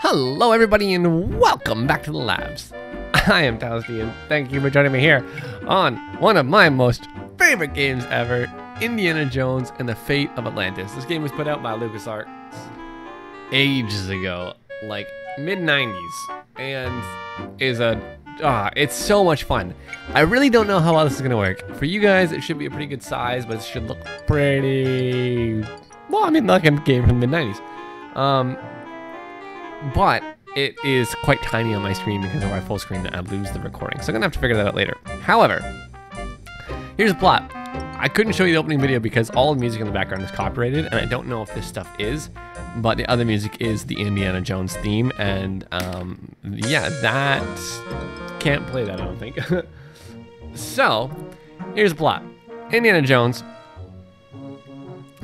Hello everybody and welcome back to the labs. I am Towsty and thank you for joining me here on one of my most favorite games ever, Indiana Jones and the Fate of Atlantis. This game was put out by LucasArts ages ago, like mid-90s, and is it's so much fun. I really don't know how well this is gonna work. For you guys, it should be a pretty good size, but it should look pretty, well, I mean, like a game from the mid-90s. But it is quite tiny on my screen because of my full screen that I lose the recording. So I'm gonna have to figure that out later. However, here's the plot. I couldn't show you the opening video because all the music in the background is copyrighted, and I don't know if this stuff is, but the other music is the Indiana Jones theme, and yeah, that can't play that, I don't think. So, here's the plot. Indiana Jones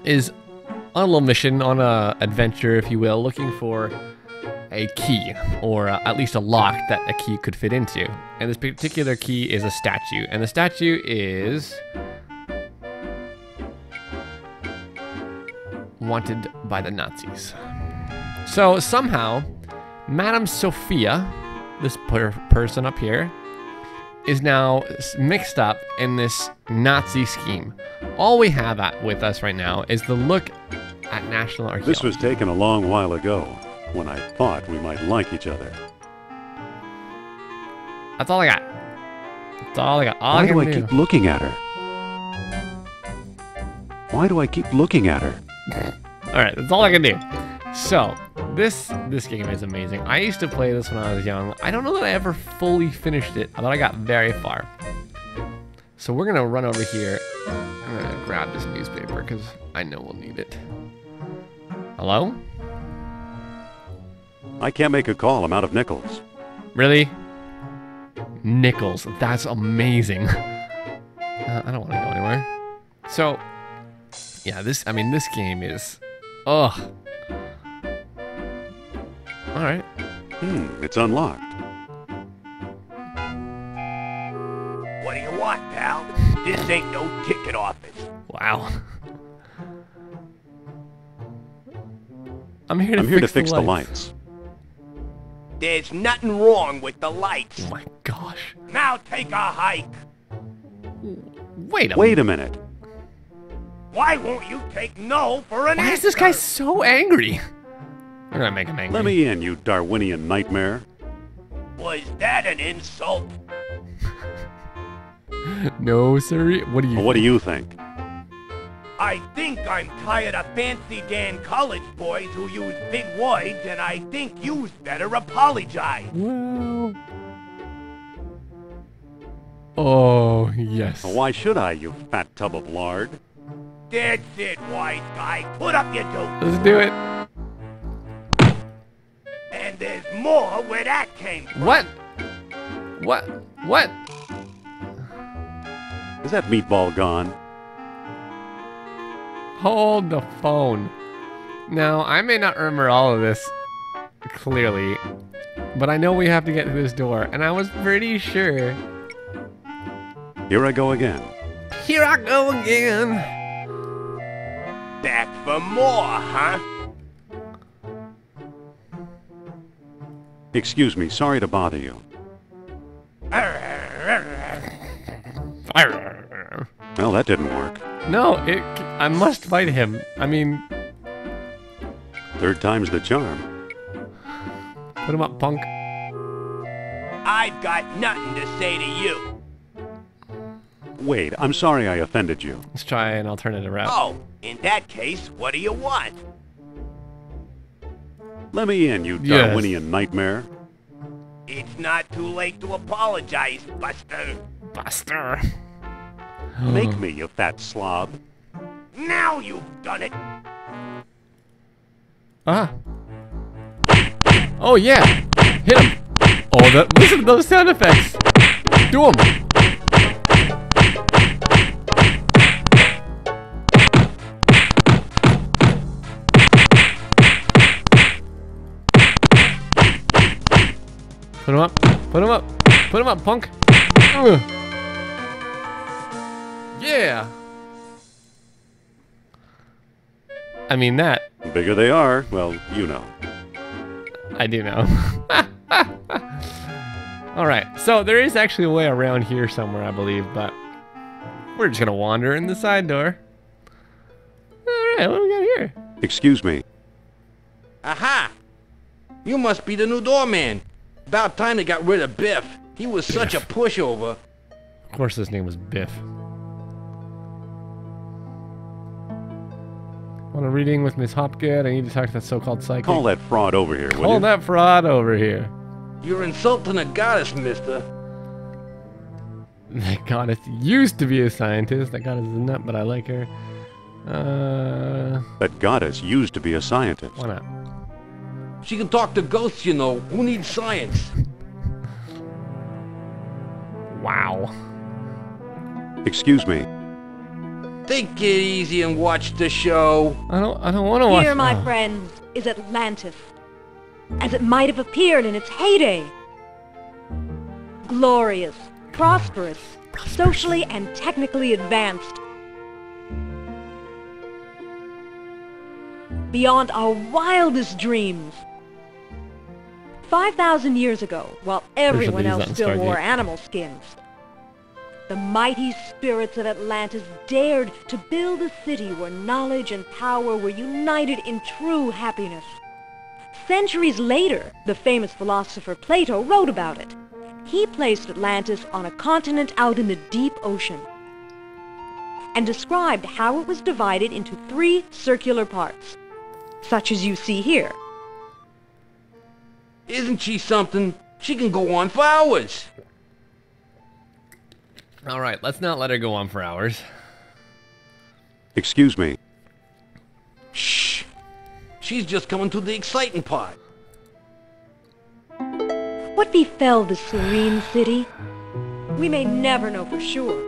is on a little mission, on a adventure, if you will, looking for a key, or at least a lock that a key could fit into. And this particular key is a statue, and the statue is wanted by the Nazis. So somehow, Madame Sophia, this person up here, is now mixed up in this Nazi scheme. All we have with us right now is the look at National Archaeology. This was taken a long while ago, when I thought we might like each other. That's all I got. That's all I got. Why do I keep looking at her? Why do I keep looking at her? Alright, that's all I can do. So, this game is amazing. I used to play this when I was young. I don't know that I ever fully finished it, but I got very far. So we're gonna run over here. I'm gonna grab this newspaper because I know we'll need it. Hello? I can't make a call. I'm out of nickels. Really? Nickels. That's amazing. I don't want to go anywhere. So, yeah, this game is... Ugh. Alright. It's unlocked. What do you want, pal? This ain't no ticket office. Wow. I'm here to fix the lights. There's nothing wrong with the lights. Oh my gosh. Now take a hike. Wait a minute. Why won't you take no for an answer? Why is this guy so angry? We're gonna make him angry. Let me in, you Darwinian nightmare. Was that an insult? No, sir. What do you think? I think I'm tired of fancy Dan college boys who use big words, and I think you'd better apologize. Well... Oh, yes. Why should I, you fat tub of lard? That's it, wise guy. Put up your dope. Let's do it. And there's more where that came from. What? What? Is that meatball gone? Hold the phone. Now, I may not remember all of this clearly, but I know we have to get through this door, and I was pretty sure. Here I go again. Here I go again. Back for more, huh? Excuse me, sorry to bother you. Well, that didn't work. No, I must fight him. I mean... Third time's the charm. Put him up, punk. I've got nothing to say to you. Wait, I'm sorry I offended you. Let's try an alternative route. Oh, in that case, what do you want? Let me in, you Darwinian nightmare. It's not too late to apologize, Buster. Buster. Make me, you fat slob. Now you've done it. Ah. Oh yeah. Hit him. Oh, listen to those sound effects. Do them. Put him up. Put him up. Put him up, punk. Ugh. Yeah. I mean that. Bigger they are, well, you know. I do know. Alright, so there is actually a way around here somewhere, I believe, but we're just gonna wander in the side door. Alright, what do we got here? Excuse me. Aha! You must be the new doorman. About time they got rid of Biff. He was such a pushover. Of course his name was Biff. Want a reading with Miss Hopgood? I need to talk to that so-called psychic. Call that fraud over here, will Call you? that fraud over here. You're insulting a goddess, mister. That goddess used to be a scientist. That goddess is a nut, but I like her. That goddess used to be a scientist. Why not? She can talk to ghosts, you know. Who needs science? Wow. Excuse me. Take it easy and watch the show. I don't want to watch. Here, my oh. friends, is Atlantis, as it might have appeared in its heyday. Glorious, prosperous, socially and technically advanced. Beyond our wildest dreams. 5,000 years ago, while everyone use that else in still wore Stargate. animal skins, the mighty spirits of Atlantis dared to build a city where knowledge and power were united in true happiness. Centuries later, the famous philosopher Plato wrote about it. He placed Atlantis on a continent out in the deep ocean and described how it was divided into 3 circular parts, such as you see here. Isn't she something? She can go on for hours. All right, let's not let her go on for hours. Excuse me. Shh. She's just coming to the exciting part. What befell this serene city? We may never know for sure.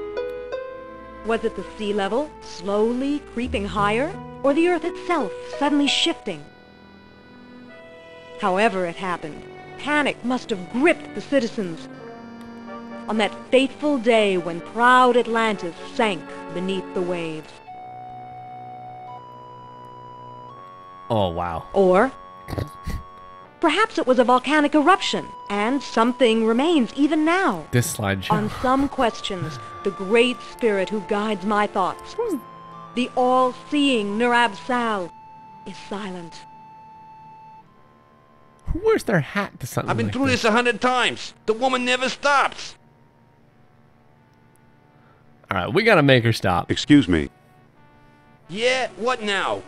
Was it the sea level slowly creeping higher, or the earth itself suddenly shifting? However it happened, panic must have gripped the citizens on that fateful day when proud Atlantis sank beneath the waves. Oh, wow. Or perhaps it was a volcanic eruption, and something remains even now. This slideshow. On some questions, the great spirit who guides my thoughts, the all-seeing Nurab Sal, is silent. Who wears their hat to something I've been like through this 100 times. The woman never stops. All right, we gotta make her stop. Excuse me. Yeah, what now?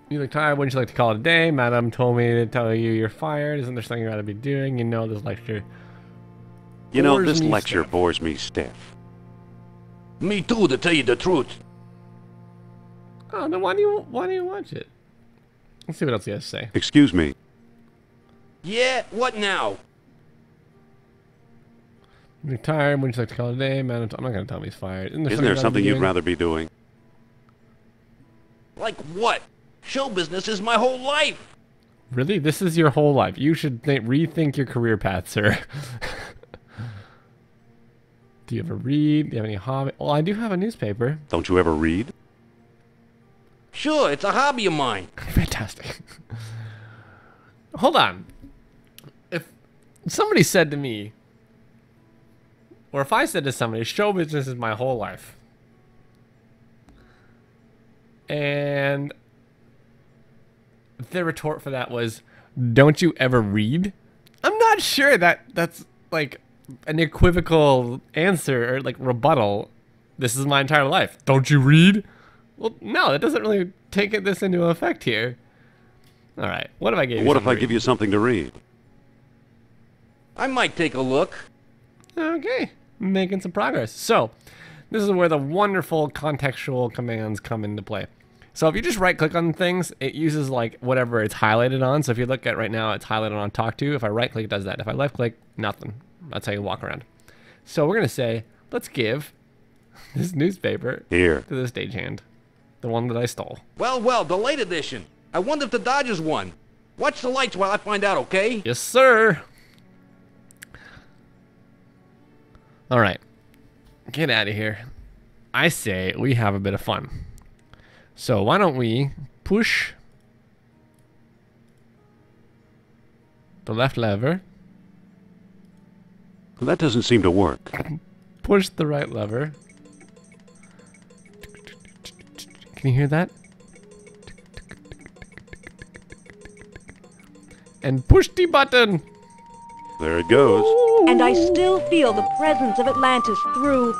You look tired. Wouldn't you like to call it a day? Madam told me to tell you you're fired. Isn't there something you ought to be doing? You know this lecture. You know, Bores this me lecture stiff. bores me stiff. Me too, to tell you the truth. Oh, then why do you watch it? Let's see what else he has to say. Excuse me. Yeah, what now? You're tired. Wouldn't you like to call it a day? Madam, I'm not gonna tell him he's fired. Isn't there you ought to something be you'd doing? rather be doing? Like what? Show business is my whole life. Really? This is your whole life. You should rethink your career path, sir. Do you ever read? Do you have any hobby? Well, I do have a newspaper. Don't you ever read? Sure, it's a hobby of mine. Fantastic. Hold on. If somebody said to me, or if I said to somebody, show business is my whole life, and their retort for that was, don't you ever read? I'm not sure that's like an equivocal answer or like rebuttal. This is my entire life. Don't you read? Well, no, that doesn't really take this into effect here. All right, what if I gave you What if something I to give read? you something to read? I might take a look. Okay, making some progress. So, this is where the wonderful contextual commands come into play. So if you just right click on things, it uses like whatever it's highlighted on. So if you look at right now, it's highlighted on talk to. If I right click, it does that. If I left click, nothing. That's how you walk around. So we're gonna say, let's give this newspaper Here. to the stagehand, the one that I stole. Well, the late edition. I wonder if the Dodgers won. Watch the lights while I find out, okay? Yes, sir. All right, get out of here. I say we have a bit of fun. So why don't we push The left lever. That doesn't seem to work. Push the right lever. Can you hear that? And push the button. There it goes. And I still feel the presence of Atlantis through...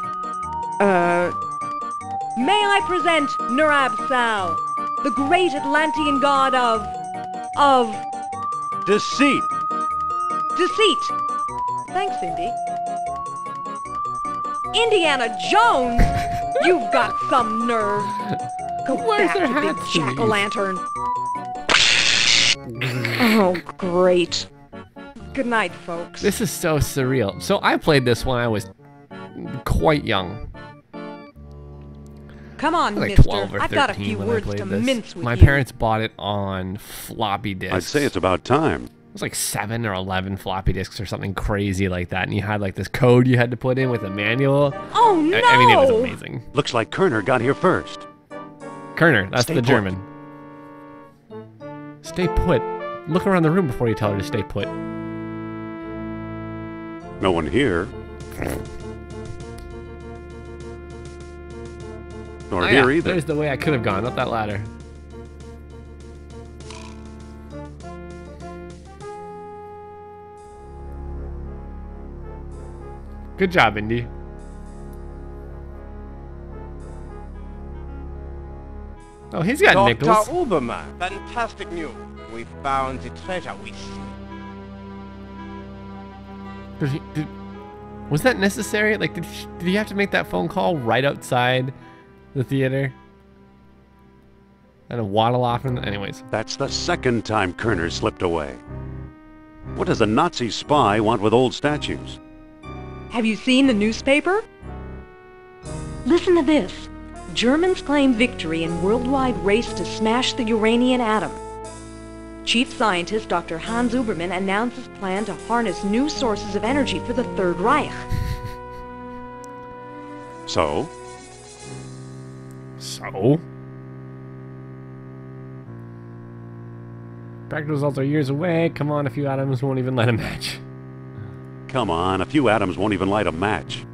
May I present Nurab Sal, the great Atlantean god of Deceit. deceit. Thanks, Indy. Indiana Jones? You've got some nerve. Go Where's back their to big hats to jack-o'-lantern. Oh, great. Good night, folks. This is so surreal. So I played this when I was quite young. Come on, Like mister. 12 or 13 I've got a few when I words played to this. mince with My you. parents bought it on floppy disks. I'd say it's about time. It was like 7 or 11 floppy disks or something crazy like that. And you had like this code you had to put in with a manual. Oh, no! I mean, it was amazing. Looks like Kerner got here first. Kerner, that's Stay the put. German. Stay put. Look around the room before you tell her to stay put. No one here. Nor Oh, here yeah, either. there's the way I could have gone, up that ladder. Good job, Indy. Oh, he's got Dr. nickels. Uberman, fantastic news. We found the treasure we seek. Was that necessary? Like, did he have to make that phone call right outside the theater? And a waddle off and anyways. That's the second time Kerner slipped away. What does a Nazi spy want with old statues? Have you seen the newspaper? Listen to this. Germans claim victory in worldwide race to smash the uranium atom. Chief scientist Dr. Hans Uberman announces plan to harness new sources of energy for the Third Reich. So? So? Practical results are years away. Come on, a few atoms won't even light a match. Come on, a few atoms won't even light a match.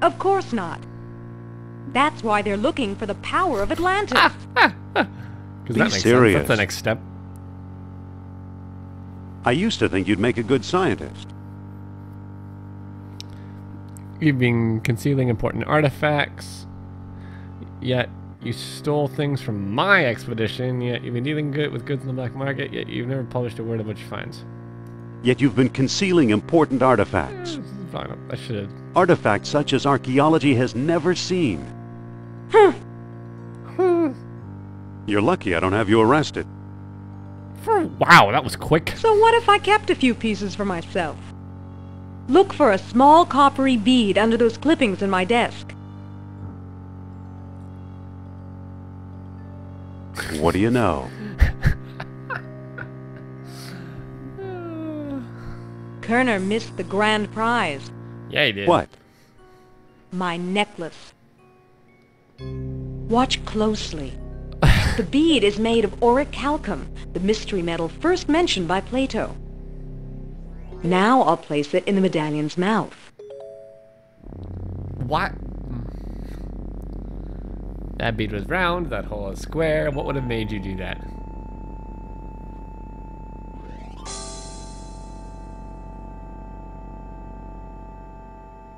Of course not. That's why they're looking for the power of Atlantis. Because that makes sense. serious. That's the next step. I used to think you'd make a good scientist. You've been concealing important artifacts, yet you stole things from my expedition, yet you've been dealing with goods in the black market, yet you've never published a word of what you find. Yet you've been concealing important artifacts. Fine, I should have. Artifacts such as archaeology has never seen. You're lucky I don't have you arrested. Wow, that was quick. So what if I kept a few pieces for myself? Look for a small coppery bead under those clippings in my desk. What do you know? Kerner missed the grand prize. Yeah, he did. What? My necklace. Watch closely. The bead is made of orichalcum, the mystery metal first mentioned by Plato. Now I'll place it in the medallion's mouth. What? That bead was round, that hole is square. What would have made you do that?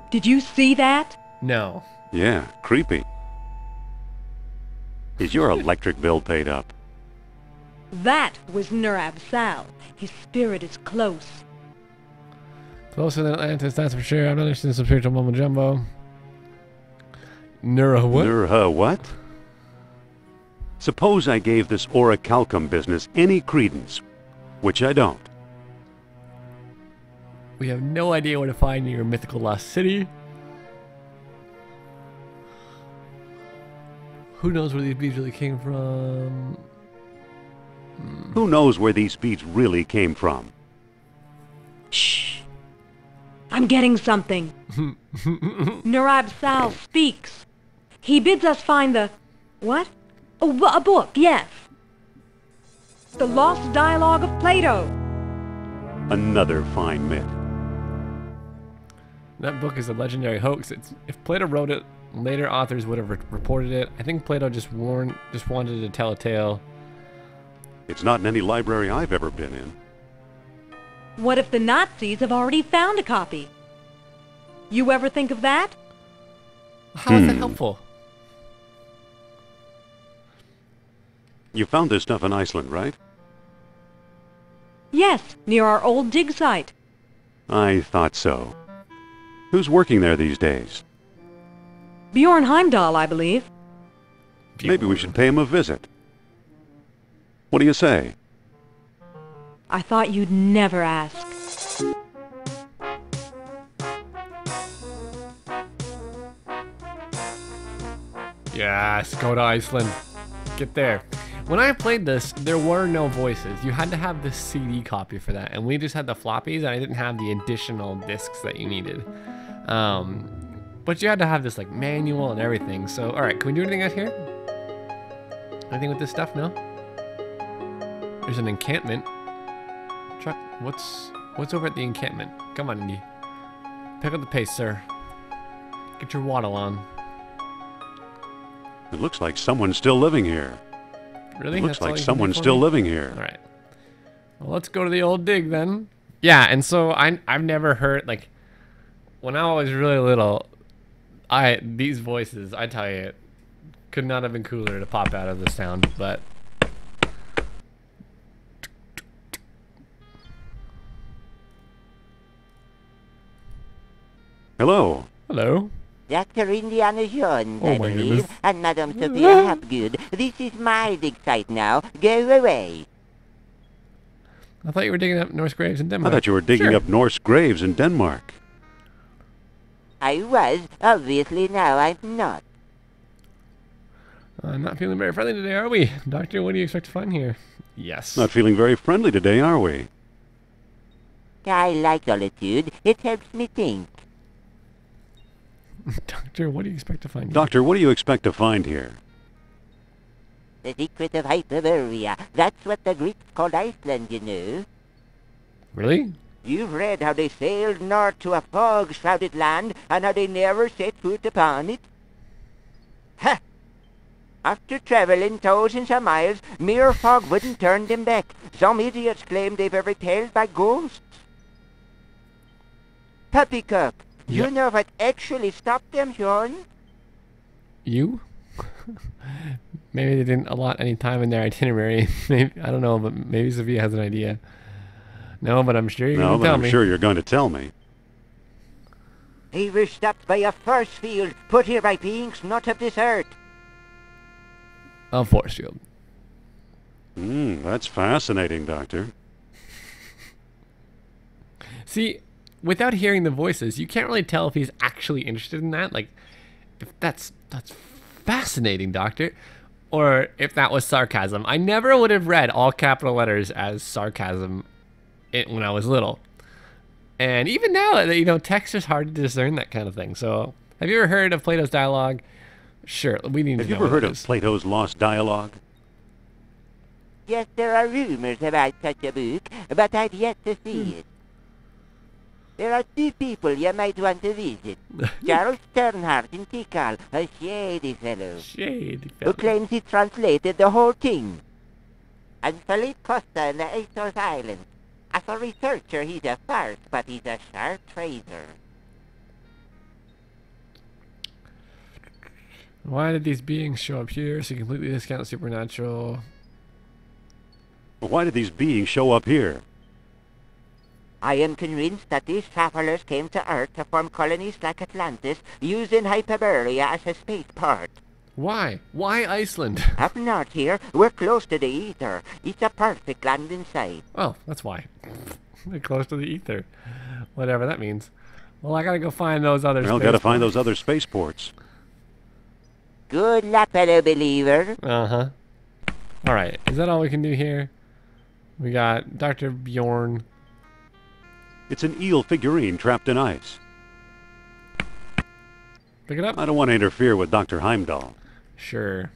Did you see that? No. Yeah, creepy. Is your electric bill paid up? That was Nurab Sal. His spirit is close. Closer than Atlantis, that's for sure. I'm not interested in some spiritual mumbo jumbo. Neuro what? What? Suppose I gave this orichalcum business any credence, which I don't. We have no idea where to find your mythical lost city. Who knows where these beads really came from? Who knows where these beads really came from? Shh. I'm getting something. Nurab Sal speaks. He bids us find the... What? A book, yes. The Lost Dialogue of Plato. Another fine myth. That book is a legendary hoax. If Plato wrote it, later authors would have reported it. I think Plato just wanted to tell a tale. It's not in any library I've ever been in. What if the Nazis have already found a copy? You ever think of that? How is that helpful? You found this stuff in Iceland, right? Yes, near our old dig site. I thought so. Who's working there these days? Bjorn Heimdall, I believe. Maybe we should pay him a visit. What do you say? I thought you'd never ask. Yes, go to Iceland. Get there. When I played this, there were no voices. You had to have the CD copy for that, and we just had the floppies, and I didn't have the additional discs that you needed. But you had to have this like manual and everything. So, all right, can we do anything out here? Anything with this stuff? No. There's an encampment. Truck. What's over at the encampment? Come on, Indy. Pick up the pace, sir. Get your waddle on. It looks like someone's still living here. Really? It looks That's all like you can do someone's for still me? living here. All right. Well, let's go to the old dig then. Yeah, and so I've never heard, like, when I was really little, these voices, I tell you, could not have been cooler to pop out of the sound, but Hello. hello. Dr. Indiana Jones, Oh, I my believe, goodness. and Madame Sophia Hapgood. This is my dig site now. Go away. I thought you were digging up Norse graves in I Denmark. thought you were digging Sure. up Norse graves in Denmark. I was. Obviously now I'm not. Not feeling very friendly today, are we? Doctor, what do you expect to find here? Yes. Not feeling very friendly today, are we? I like solitude. It helps me think. Doctor, what do you expect to find here? Doctor, what do you expect to find here? The secret of Hyperborea. That's what the Greeks called Iceland, you know. Really? You've read how they sailed north to a fog-shrouded land, and how they never set foot upon it? Ha! After traveling thousands of miles, mere fog wouldn't turn them back. Some idiots claim they were repelled by ghosts. Puppycock, Yeah. you know what actually stopped them, Sean? You? Maybe they didn't allot any time in their itinerary. Maybe, I don't know, but maybe Sophia has an idea. No, but I'm sure you're No, going to but tell I'm me. sure you're going to tell me. They were stopped by a force field put here by beings not of this earth. A force field. That's fascinating, Doctor. See, without hearing the voices, you can't really tell if he's actually interested in that. Like, if that's fascinating, Doctor, or if that was sarcasm. I never would have read all capital letters as sarcasm when I was little. And even now, you know, text is hard to discern that kind of thing. So, have you ever heard of Plato's dialogue? Sure, we need Have to you know ever what heard it of is. Plato's Lost Dialogue? Yes, there are rumors about such a book, but I've yet to see it. There are two people you might want to visit. Charles Sternhardt in Tikal, a shady fellow, Shady who fellow. claims he translated the whole thing. And Philippe Costa in the Azores Islands. As a researcher, he's a farce, but he's a sharp trader. Why did these beings show up here? So completely discount supernatural. Why did these beings show up here? I am convinced that these travelers came to Earth to form colonies like Atlantis, using Hyperborea as a spaceport. Why? Why Iceland? Up north here, we're close to the ether. It's a perfect landing site. Oh, that's why. They're close to the ether. Whatever that means. Well, I gotta go find those other Well, gotta find those other spaceports. Good luck, fellow believer. Uh-huh. Alright, is that all we can do here? We got Dr. Bjorn. It's an eel figurine trapped in ice. Pick it up? I don't want to interfere with Dr. Heimdall. Sure.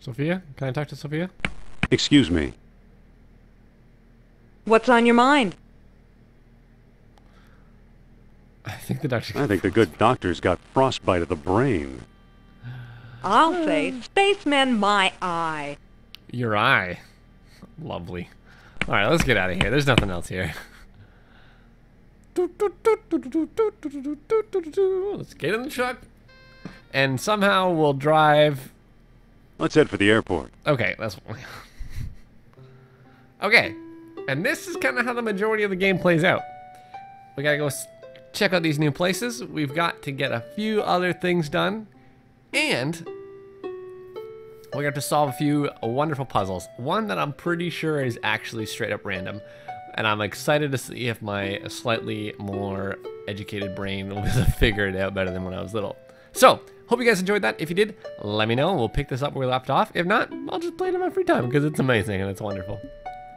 Sophia? Can I talk to Sophia? Excuse me. What's on your mind? I think the doctor. I think the good doctor's got frostbite of the brain. I'll say, spaceman my eye. Your eye. Lovely. All right, let's get out of here. There's nothing else here. Let's get in the truck. And somehow we'll drive. Let's head for the airport. Okay, that's. Okay. And this is kind of how the majority of the game plays out. We gotta go check out these new places. We've got to get a few other things done. And we got to solve a few wonderful puzzles. One that I'm pretty sure is actually straight up random. And I'm excited to see if my slightly more educated brain will figure it out better than when I was little. So, hope you guys enjoyed that. If you did, let me know. We'll pick this up where we left off. If not, I'll just play it in my free time because it's amazing and it's wonderful.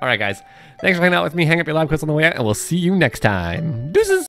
All right, guys. Thanks for hanging out with me. Hang up your lab quits on the way out, and we'll see you next time. Deuces!